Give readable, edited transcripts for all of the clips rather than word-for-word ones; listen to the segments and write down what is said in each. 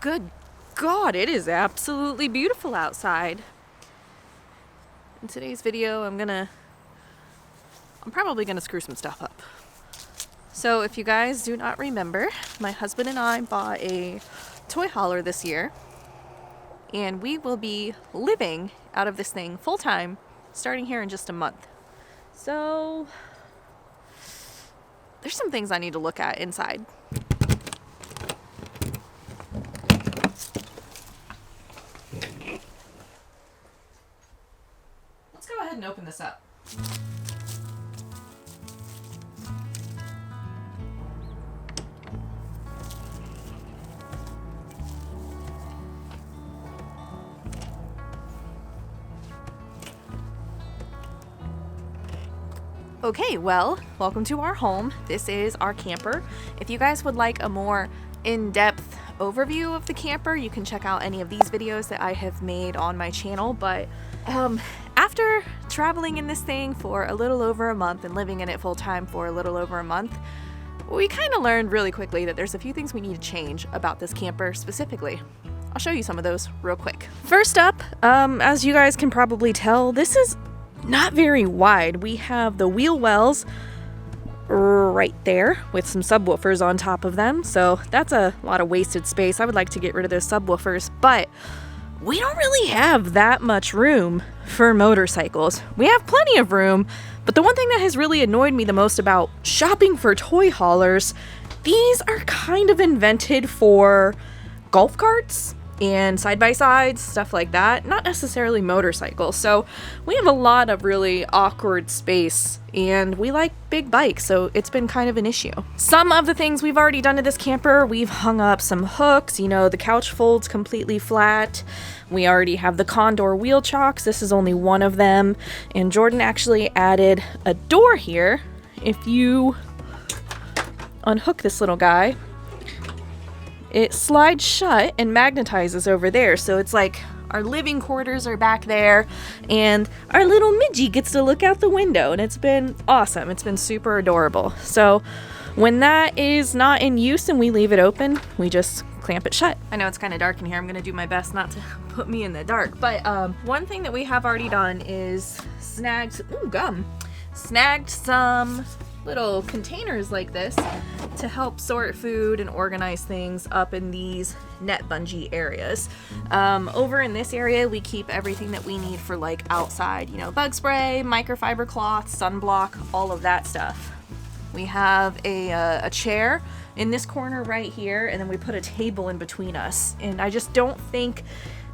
Good God, it is absolutely beautiful outside. In today's video, I'm probably gonna screw some stuff up. So if you guys do not remember, my husband and I bought a toy hauler this year, and we will be living out of this thing full time starting here in just a month. So there's some things I need to look at inside. Let's go ahead and open this up. Okay, well, welcome to our home. This is our camper. If you guys would like a more in-depth overview of the camper, you can check out any of these videos that I have made on my channel. But after traveling in this thing for a little over a month and living in it full-time for a little over a month, we kind of learned really quickly that there's a few things we need to change about this camper specifically. I'll show you some of those real quick. First up, as you guys can probably tell, this is not very wide. We have the wheel wells right there with some subwoofers on top of them, so that's a lot of wasted space. I would like to get rid of those subwoofers, but we don't really have that much room for motorcycles. We have plenty of room, but the one thing that has really annoyed me the most about shopping for toy haulers, these are kind of invented for golf carts and side-by-sides, stuff like that, not necessarily motorcycles. So we have a lot of really awkward space, and we like big bikes, so it's been kind of an issue. Some of the things we've already done to this camper, we've hung up some hooks. You know, the couch folds completely flat. We already have the Condor wheel chocks. This is only one of them, and Jordan actually added a door here. If you unhook this little guy, it slides shut and magnetizes over there, so it's like our living quarters are back there, and our little Midgie gets to look out the window, and it's been awesome. It's been super adorable. So when that is not in use and we leave it open, we just clamp it shut. I know it's kind of dark in here. I'm gonna do my best not to put me in the dark, but one thing that we have already done is snagged some little containers like this to help sort food and organize things up in these net bungee areas. Over in this area, we keep everything that we need for like outside, you know, bug spray, microfiber cloth, sunblock, all of that stuff. We have a chair in this corner right here, and then we put a table in between us. And I just don't think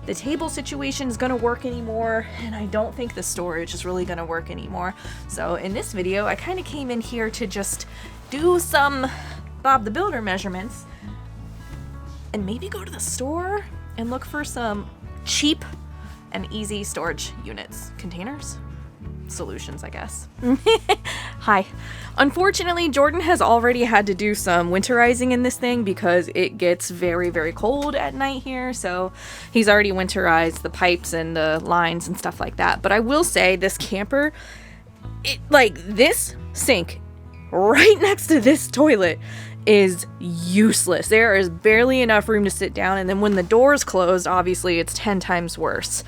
the table situation is gonna work anymore, and I don't think the storage is really gonna work anymore. So in this video, I kind of came in here to just do some Bob the Builder measurements and maybe go to the store and look for some cheap and easy storage units. Containers? Solutions, I guess. Hi. Unfortunately, Jordan has already had to do some winterizing in this thing because it gets very, very cold at night here. So he's already winterized the pipes and the lines and stuff like that. But I will say this camper, this sink right next to this toilet is useless. There is barely enough room to sit down. And then when the door's closed, obviously it's 10 times worse.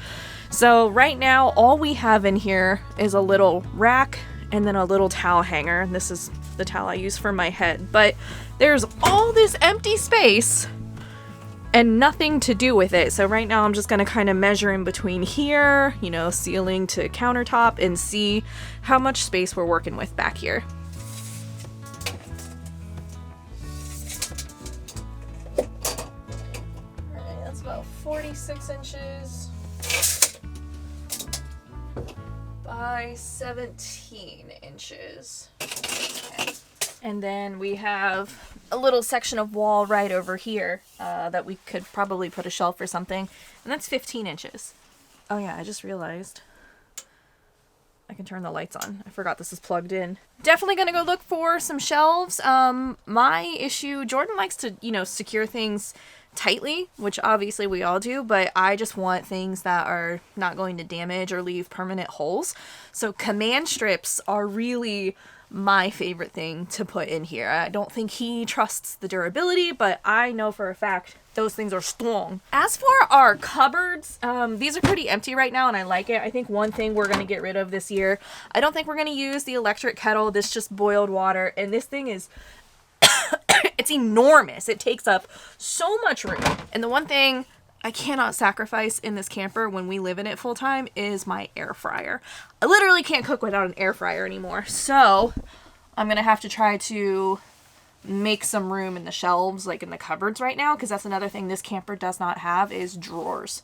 So right now, all we have in here is a little rack and then a little towel hanger. This is the towel I use for my head. But there's all this empty space and nothing to do with it. So right now I'm just gonna kind of measure in between here, you know, ceiling to countertop, and see how much space we're working with back here. All right, that's about 46 inches. By 17 inches. Okay. And then we have a little section of wall right over here that we could probably put a shelf or something, and that's 15 inches. Oh yeah, I just realized I can turn the lights on. I forgot this is plugged in. Definitely gonna go look for some shelves. My issue, Jordan likes to, you know, secure things tightly, which obviously we all do, but I just want things that are not going to damage or leave permanent holes. So command strips are really my favorite thing to put in here. I don't think he trusts the durability, but I know for a fact those things are strong. As for our cupboards, these are pretty empty right now and I like it. I think one thing we're going to get rid of this year, I don't think we're going to use the electric kettle. This just boiled water, and this thing is it's enormous. It takes up so much room. And the one thing I cannot sacrifice in this camper when we live in it full time is my air fryer. I literally can't cook without an air fryer anymore. So I'm going to have to try to make some room in the shelves, like in the cupboards right now, because that's another thing this camper does not have is drawers.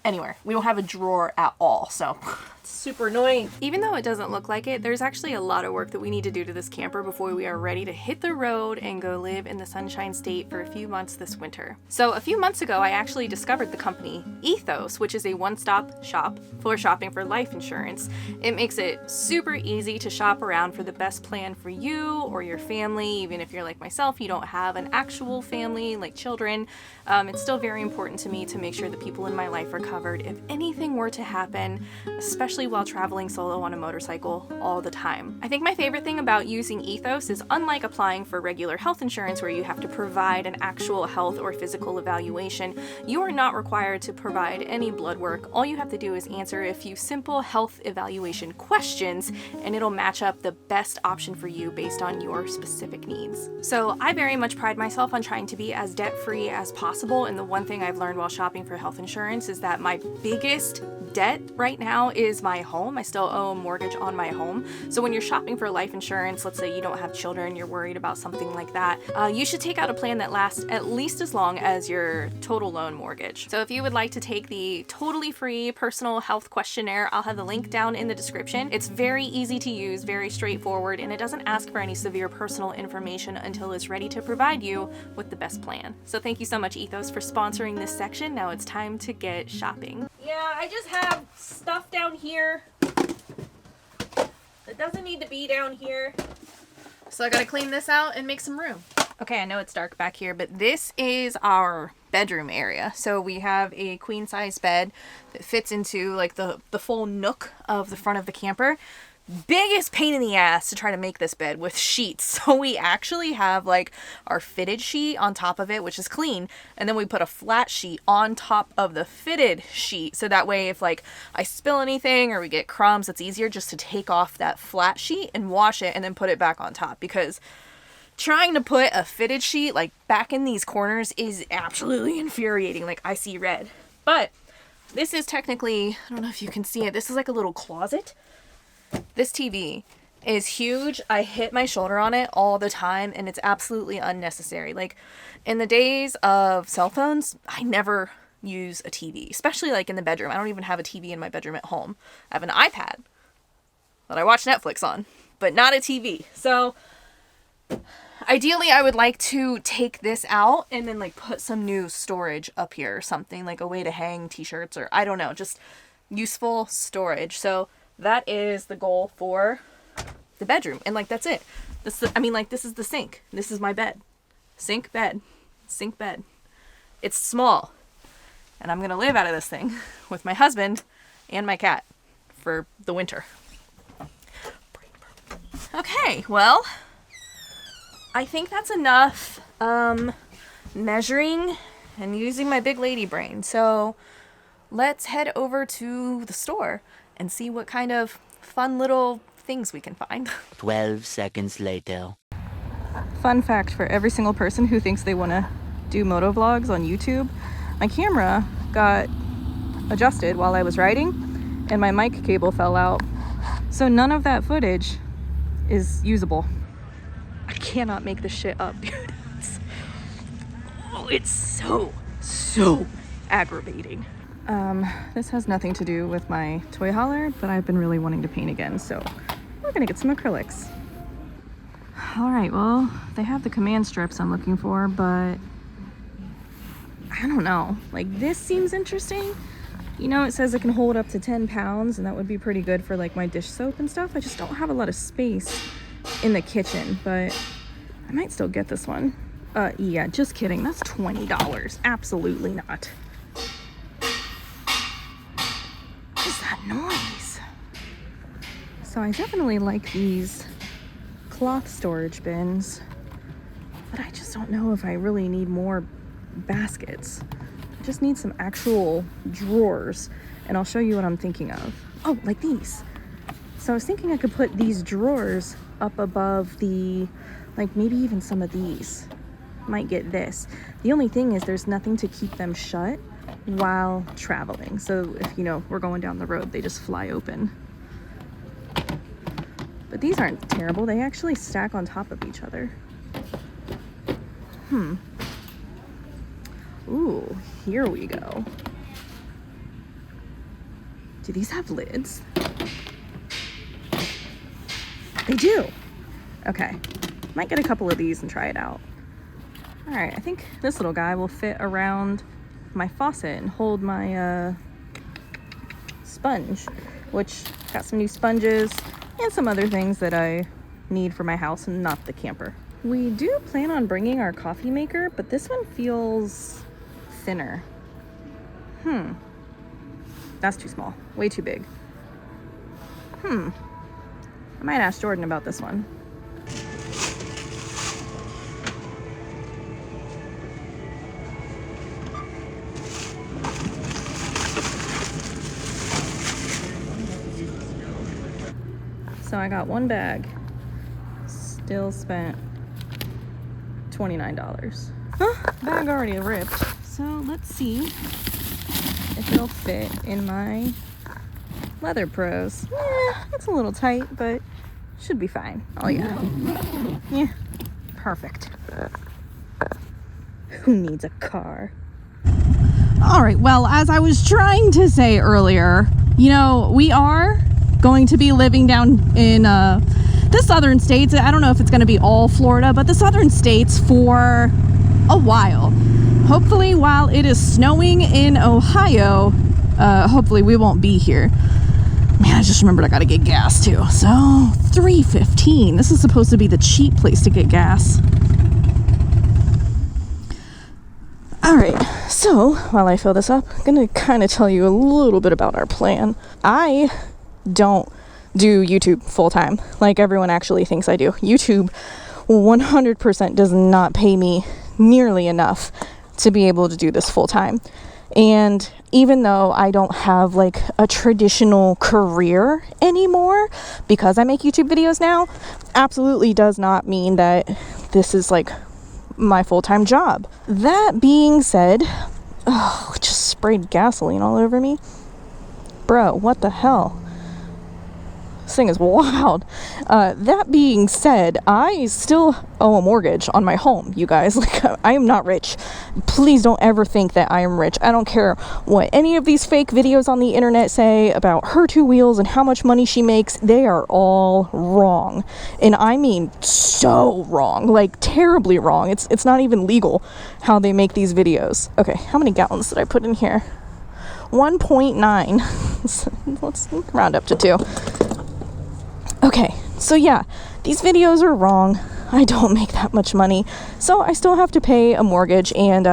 Anywhere. We don't have a drawer at all, so it's super annoying. Even though it doesn't look like it, there's actually a lot of work that we need to do to this camper before we are ready to hit the road and go live in the Sunshine State for a few months this winter. So a few months ago, I actually discovered the company Ethos, which is a one-stop shop for shopping for life insurance. It makes it super easy to shop around for the best plan for you or your family. Even if you're like myself, you don't have an actual family like children. It's still very important to me to make sure the people in my life are covered if anything were to happen, especially while traveling solo on a motorcycle all the time. I think my favorite thing about using Ethos is, unlike applying for regular health insurance where you have to provide an actual health or physical evaluation, you are not required to provide any blood work. All you have to do is answer a few simple health evaluation questions and it'll match up the best option for you based on your specific needs. So I very much pride myself on trying to be as debt-free as possible, and the one thing I've learned while shopping for health insurance is that my biggest debt right now is my home. I still owe a mortgage on my home. So when you're shopping for life insurance, let's say you don't have children, you're worried about something like that, you should take out a plan that lasts at least as long as your total loan mortgage. So if you would like to take the totally free personal health questionnaire, I'll have the link down in the description. It's very easy to use, very straightforward, and it doesn't ask for any severe personal information until it's ready to provide you with the best plan. So thank you so much, Ethos, for sponsoring this section. Now it's time to get shopping. Yeah, I just have stuff down here that doesn't need to be down here. So I gotta clean this out and make some room. Okay, I know it's dark back here, but this is our bedroom area. So we have a queen size bed that fits into like the full nook of the front of the camper. Biggest pain in the ass to try to make this bed with sheets. So we actually have like our fitted sheet on top of it, which is clean, and then we put a flat sheet on top of the fitted sheet, so that way if like I spill anything or we get crumbs, it's easier just to take off that flat sheet and wash it and then put it back on top, because trying to put a fitted sheet like back in these corners is absolutely infuriating. Like I see red. But this is technically, I don't know if you can see it, this is like a little closet. This TV is huge. I hit my shoulder on it all the time and it's absolutely unnecessary. Like in the days of cell phones, I never use a TV, especially like in the bedroom. I don't even have a TV in my bedroom at home. I have an iPad that I watch Netflix on, but not a TV. So ideally I would like to take this out and then like put some new storage up here or something, like a way to hang t-shirts or I don't know, just useful storage. So that is the goal for the bedroom. And like, that's it. This is the sink. This is my bed. Sink, bed. Sink, bed. It's small. And I'm going to live out of this thing with my husband and my cat for the winter. Okay, well, I think that's enough measuring and using my big lady brain. So let's head over to the store and see what kind of fun little things we can find. 12 seconds later. Fun fact for every single person who thinks they want to do moto vlogs on YouTube, my camera got adjusted while I was riding and my mic cable fell out. So none of that footage is usable. I cannot make this shit up, dude. It's so aggravating. This has nothing to do with my toy hauler, but I've been really wanting to paint again, so we're gonna get some acrylics. All right, well, they have the command strips I'm looking for, but I don't know. Like, this seems interesting. You know, it says it can hold up to 10 pounds, and that would be pretty good for like my dish soap and stuff. I just don't have a lot of space in the kitchen, but I might still get this one. Yeah, just kidding. That's $20. Absolutely not. What is that noise? So I definitely like these cloth storage bins, but I just don't know if I really need more baskets. I just need some actual drawers, and I'll show you what I'm thinking of. Oh, like these. So I was thinking I could put these drawers up above the, like maybe even some of these. Might get this. The only thing is there's nothing to keep them shut while traveling. So if, you know, we're going down the road, they just fly open. But these aren't terrible. They actually stack on top of each other. Ooh, here we go. Do these have lids? They do. Okay. Might get a couple of these and try it out. All right, I think this little guy will fit around my faucet and hold my sponge, which got some new sponges and some other things that I need for my house and not the camper. We do plan on bringing our coffee maker, but this one feels thinner. That's too small, way too big. I might ask Jordan about this one. So I got one bag, still spent $29. Bag already ripped. So let's see if it'll fit in my Leather Pros. It's a little tight, but should be fine. Oh yeah. Yeah, perfect. Who needs a car? All right, well, as I was trying to say earlier, you know, we are going to be living down in the southern states. I don't know if it's going to be all Florida, but the southern states for a while. Hopefully while it is snowing in Ohio, hopefully we won't be here. Man, I just remembered I gotta get gas too. So $3.15. This is supposed to be the cheap place to get gas. All right, so while I fill this up, I'm gonna kind of tell you a little bit about our plan. I don't do YouTube full-time like everyone actually thinks I do. YouTube 100% does not pay me nearly enough to be able to do this full-time. And even though I don't have like a traditional career anymore because I make YouTube videos now, absolutely does not mean that this is like my full-time job. That being said, just sprayed gasoline all over me. Bro, what the hell? This thing is wild. That being said, I still owe a mortgage on my home, you guys. Like, I am not rich. Please don't ever think that I am rich. I don't care what any of these fake videos on the internet say about her two wheels and how much money she makes. They are all wrong. And I mean so wrong. Like, terribly wrong. It's not even legal how they make these videos. Okay, how many gallons did I put in here? 1.9. Let's round up to 2. Okay, so yeah, these videos are wrong. I don't make that much money, so I still have to pay a mortgage, and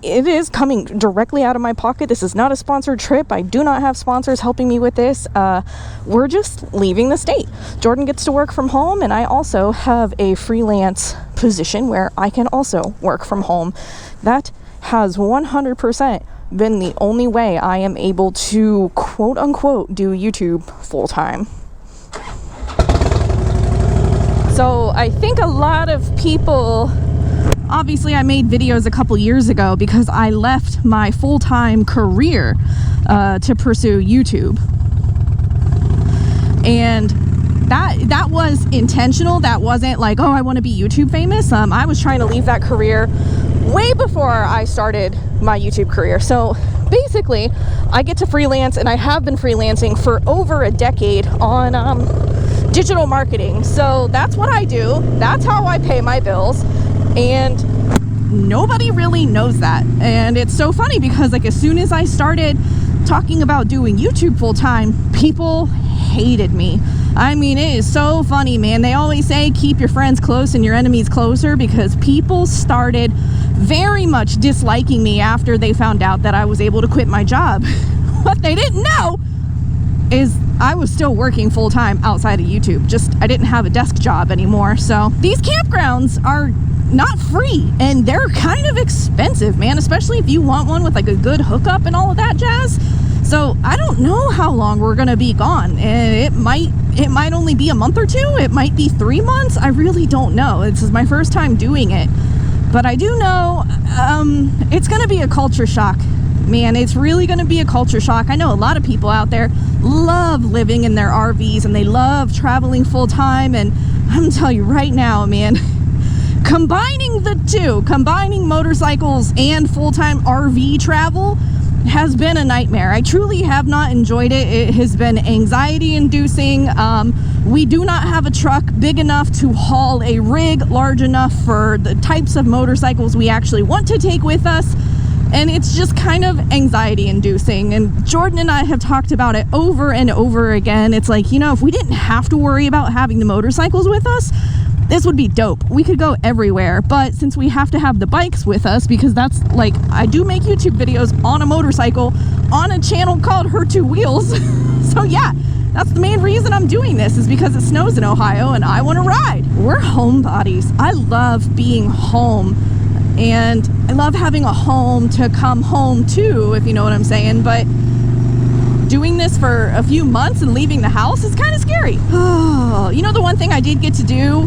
it is coming directly out of my pocket. This is not a sponsored trip. I do not have sponsors helping me with this. We're just leaving the state. Jordan gets to work from home, and I also have a freelance position where I can also work from home. That has 100% been the only way I am able to quote unquote do YouTube full time. So I think a lot of people, obviously I made videos a couple years ago because I left my full-time career to pursue YouTube. And that was intentional. That wasn't like, oh, I want to be YouTube famous. I was trying to leave that career way before I started my YouTube career. So basically, I get to freelance, and I have been freelancing for over a decade on digital marketing. So that's what I do. That's how I pay my bills. And nobody really knows that. And it's so funny because like as soon as I started talking about doing YouTube full time, people hated me. I mean, it is so funny, man. They always say keep your friends close and your enemies closer, because people started very much disliking me after they found out that I was able to quit my job. What they didn't know is I was still working full-time outside of YouTube. Just I didn't have a desk job anymore. So these campgrounds are not free, and they're kind of expensive, man, especially if you want one with like a good hookup and all of that jazz. So I don't know how long we're gonna be gone, and it might only be a month or two, it might be 3 months. I really don't know. This is my first time doing it, but I do know it's gonna be a culture shock, man. It's really gonna be a culture shock. I know a lot of people out there love living in their RVs and they love traveling full-time, and I'm telling you right now, man, combining the two, combining motorcycles and full-time RV travel has been a nightmare. I truly have not enjoyed it. It has been anxiety inducing. We do not have a truck big enough to haul a rig large enough for the types of motorcycles we actually want to take with us. And it's just kind of anxiety inducing. And Jordan and I have talked about it over and over again. It's like, you know, if we didn't have to worry about having the motorcycles with us, this would be dope. We could go everywhere, but since we have to have the bikes with us, because that's like, I do make YouTube videos on a motorcycle on a channel called Her Two Wheels. So yeah, that's the main reason I'm doing this, is because it snows in Ohio and I want to ride. We're homebodies. I love being home, and I love having a home to come home to, if you know what I'm saying, but doing this for a few months and leaving the house is kind of scary. Oh, you know, the one thing I did get to do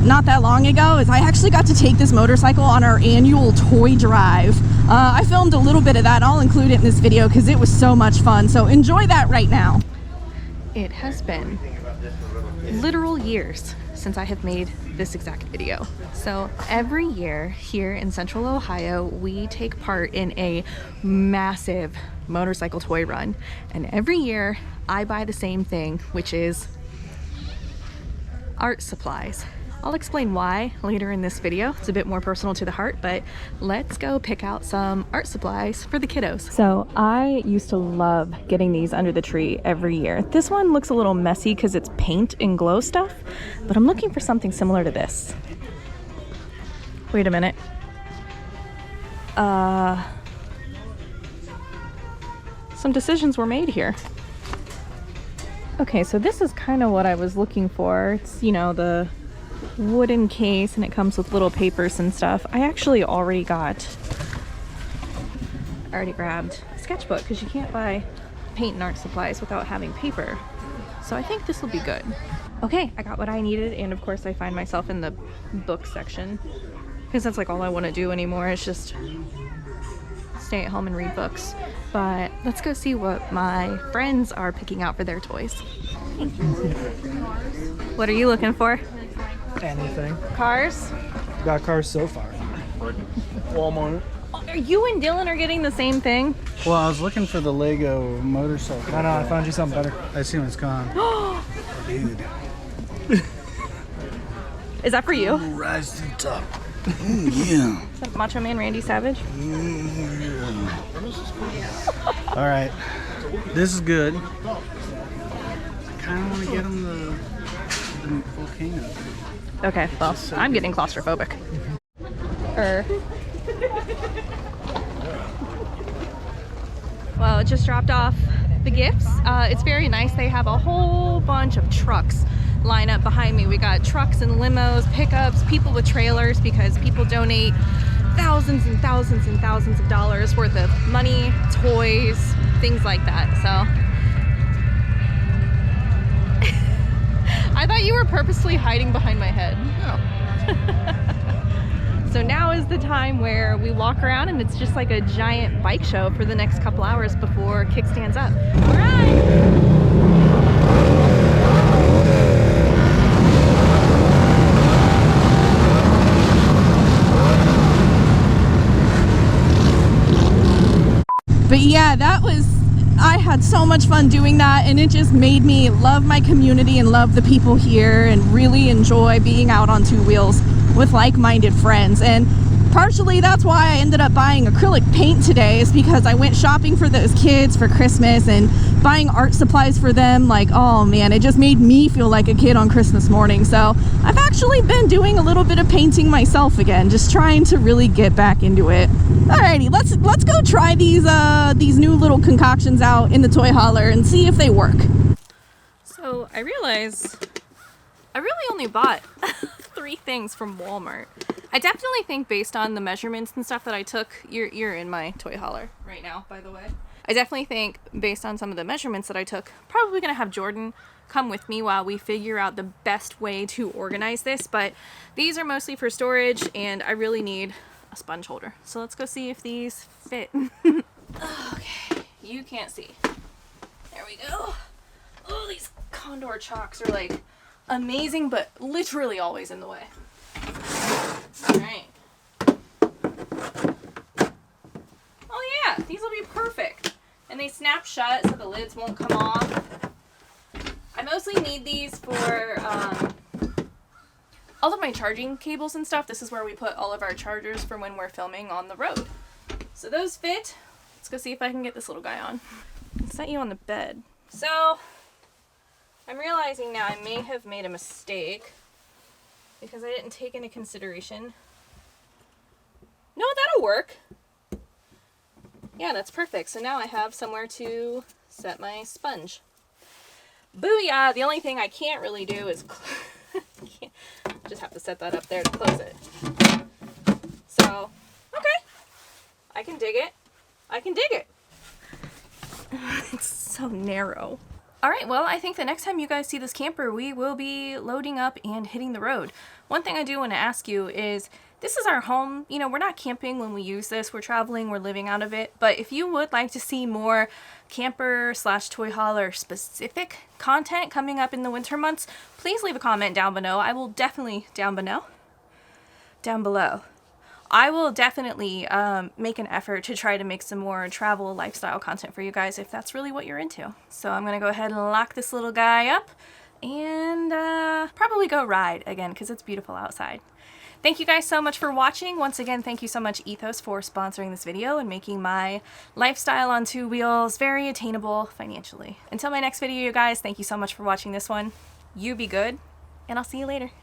not that long ago is I actually got to take this motorcycle on our annual toy drive. I filmed a little bit of that. I'll include it in this video because it was so much fun. So enjoy that right now. It has been literal years since I have made this exact video. So every year here in Central Ohio, we take part in a massive motorcycle toy run. And every year I buy the same thing, which is art supplies. I'll explain why later in this video. It's a bit more personal to the heart, but let's go pick out some art supplies for the kiddos. So I used to love getting these under the tree every year. This one looks a little messy because it's paint and glow stuff, but I'm looking for something similar to this. Wait a minute. Some decisions were made here. Okay, so this is kind of what I was looking for. It's, you know, the wooden case, and it comes with little papers and stuff. I actually already grabbed a sketchbook because you can't buy paint and art supplies without having paper. So I think this will be good. Okay, I got what I needed, and of course I find myself in the book section because that's like all I want to do anymore is just stay at home and read books. But let's go see what my friends are picking out for their toys. What are you looking for? Anything. Cars? Got cars so far. Walmart. Are you and Dylan are getting the same thing? Well, I was looking for the Lego motorcycle. No, I found you something better. I assume it's gone. Dude. Is that for you? Rise to the top. Yeah. Is that Macho Man Randy Savage? Yeah. All right. This is good. I kind of want to get him the volcano. Okay, well, I'm getting claustrophobic. Well, it just dropped off the gifts. It's very nice. They have a whole bunch of trucks line up behind me. We got trucks and limos, pickups, people with trailers, because people donate thousands and thousands and thousands of dollars worth of money, toys, things like that. So I thought you were purposely hiding behind my head. No. So now is the time where we walk around and it's just like a giant bike show for the next couple hours before kickstands up. All right. But yeah, I had so much fun doing that, and it just made me love my community and love the people here and really enjoy being out on two wheels with like-minded friends. And partially that's why I ended up buying acrylic paint today, is because I went shopping for those kids for Christmas and buying art supplies for them. Like, oh man, it just made me feel like a kid on Christmas morning. So I've actually been doing a little bit of painting myself again, just trying to really get back into it. Alrighty, let's go try these new little concoctions out in the toy hauler and see if they work. So I realize I really only bought 3 things from Walmart. I definitely think based on the measurements and stuff that I took, you're in my toy hauler right now, by the way. I definitely think based on some of the measurements that I took, probably gonna have Jordan come with me while we figure out the best way to organize this, but these are mostly for storage and I really need a sponge holder. So let's go see if these fit. Okay, you can't see. There we go. Oh, these Condor chalks are like amazing, but literally always in the way. Alright. Oh yeah, these will be perfect. And they snap shut so the lids won't come off. I mostly need these for all of my charging cables and stuff. This is where we put all of our chargers for when we're filming on the road. So those fit. Let's go see if I can get this little guy on. I'll set you on the bed. So I'm realizing now I may have made a mistake because I didn't take into consideration. No, that'll work. Yeah, that's perfect. So now I have somewhere to set my sponge. Booyah! The only thing I can't really do is just have to set that up there to close it. So, okay. I can dig it. I can dig it. It's so narrow. Alright, well, I think the next time you guys see this camper, we will be loading up and hitting the road. One thing I do want to ask you is, this is our home. You know, we're not camping when we use this. We're traveling, we're living out of it. But if you would like to see more camper / toy hauler specific content coming up in the winter months, please leave a comment down below. I will definitely, down below. I will definitely make an effort to try to make some more travel lifestyle content for you guys if that's really what you're into. So I'm going to go ahead and lock this little guy up and probably go ride again because it's beautiful outside. Thank you guys so much for watching. Once again, thank you so much Ethos for sponsoring this video and making my lifestyle on 2 wheels very attainable financially. Until my next video, you guys, thank you so much for watching this one. You be good, and I'll see you later.